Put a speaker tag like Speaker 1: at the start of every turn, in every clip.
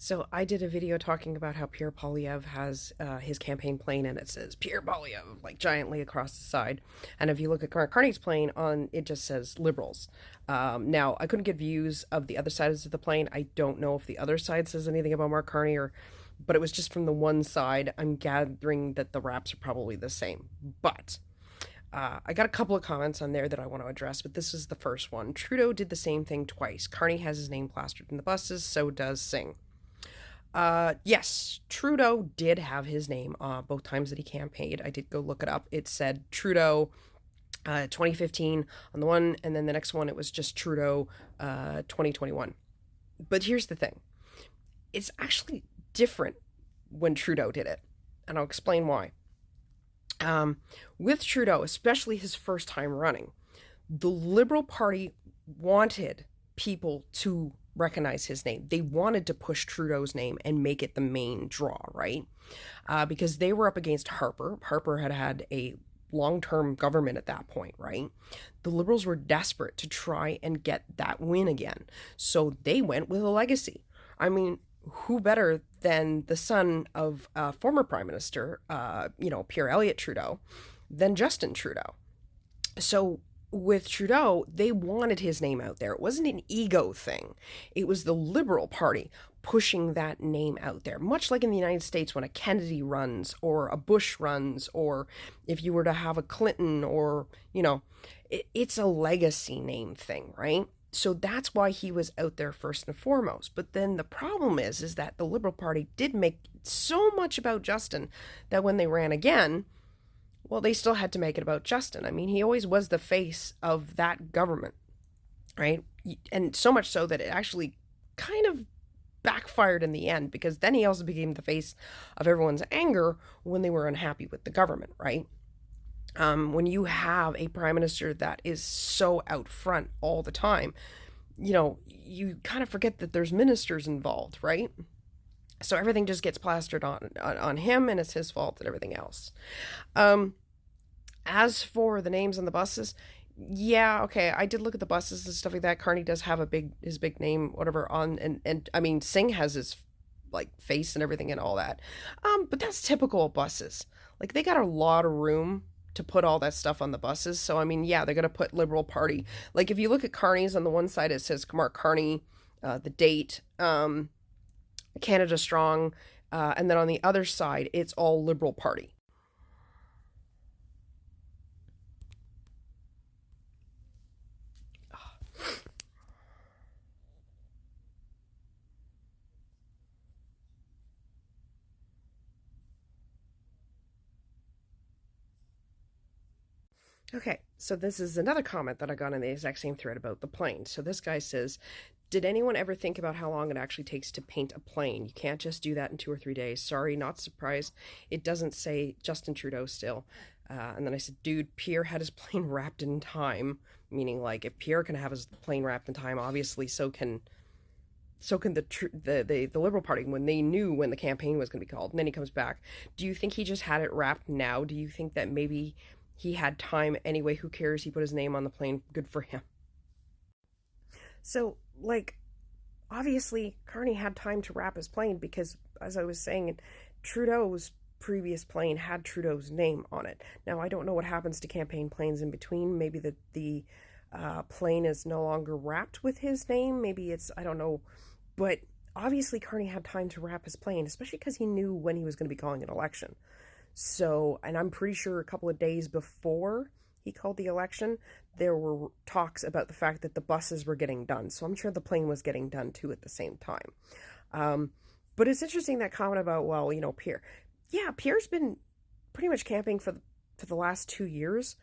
Speaker 1: So I did a video talking about how Pierre Polyev has his campaign plane, and it says Pierre Polyev like giantly across the side. And if you look at Mark Carney's plane, on it just says liberals. Now I couldn't get views of the other sides of the plane. I don't know if the other side says anything about Mark Carney, but it was just from the one side. I'm gathering that the wraps are probably the same. But I got a couple of comments on there that I want to address, but this is the first one. Trudeau did the same thing twice. Carney has his name plastered in the buses, so does Singh. Yes, Trudeau did have his name both times that he campaigned. I did go look it up. It said Trudeau 2015 on the one, and then the next one it was just Trudeau 2021. But here's the thing. It's actually different when Trudeau did it, and I'll explain why. With Trudeau, especially his first time running, the Liberal Party wanted people to recognize his name. They wanted to push Trudeau's name and make it the main draw, right? Because they were up against Harper. Harper had a long-term government at that point, right? The Liberals were desperate to try and get that win again. So they went with a legacy. I mean, who better than the son of former Prime Minister, Pierre Elliott Trudeau, than Justin Trudeau? So with Trudeau, they wanted his name out there. It wasn't an ego thing. It was the Liberal Party pushing that name out there. Much like in the United States when a Kennedy runs or a Bush runs, or if you were to have a Clinton, or, it's a legacy name thing, right? So that's why he was out there first and foremost. But then the problem is that the Liberal Party did make so much about Justin that when they ran again, well, they still had to make it about Justin. I mean, he always was the face of that government, right? And so much so that it actually kind of backfired in the end, because then he also became the face of everyone's anger when they were unhappy with the government, right? When you have a prime minister that is so out front all the time, you kind of forget that there's ministers involved, right? So everything just gets plastered on him, and it's his fault and everything else. As for the names on the buses, yeah, okay, I did look at the buses and stuff like that. Carney does have his big name, whatever, on, and I mean, Singh has his like face and everything and all that. But that's typical of buses. Like, they got a lot of room to put all that stuff on the buses. So I mean, yeah, they're gonna put Liberal Party. Like, if you look at Carney's, on the one side it says Mark Carney, the date, Canada Strong, and then on the other side it's all Liberal Party. Okay, so this is another comment that I got in the exact same thread about the plane. So this guy says, did anyone ever think about how long it actually takes to paint a plane? You can't just do that in 2 or 3 days. Sorry, not surprised. It doesn't say Justin Trudeau still. And then I said, dude, Pierre had his plane wrapped in time. Meaning, like, if Pierre can have his plane wrapped in time, obviously so can the Liberal Party, when they knew when the campaign was going to be called. And then he comes back. Do you think he just had it wrapped now? Do you think that maybe he had time anyway? Who cares? He put his name on the plane. Good for him. So, like, obviously, Carney had time to wrap his plane because, as I was saying, Trudeau's previous plane had Trudeau's name on it. Now, I don't know what happens to campaign planes in between. Maybe the plane is no longer wrapped with his name. Maybe it's, I don't know. But obviously, Carney had time to wrap his plane, especially because he knew when he was going to be calling an election. So, and I'm pretty sure a couple of days before he called the election, there were talks about the fact that the buses were getting done. So I'm sure the plane was getting done too at the same time. But it's interesting, that comment about, well, Pierre. Yeah, Pierre's been pretty much camping for the last 2 years,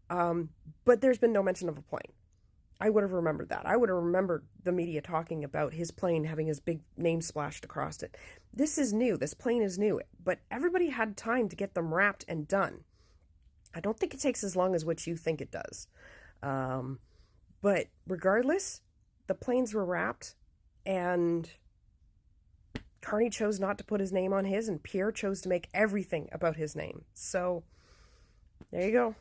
Speaker 1: but there's been no mention of a plane. I would have remembered that. I would have remembered the media talking about his plane having his big name splashed across it. This is new. This plane is new. But everybody had time to get them wrapped and done. I don't think it takes as long as what you think it does. But regardless, the planes were wrapped, and Carney chose not to put his name on his, and Pierre chose to make everything about his name. So, there you go.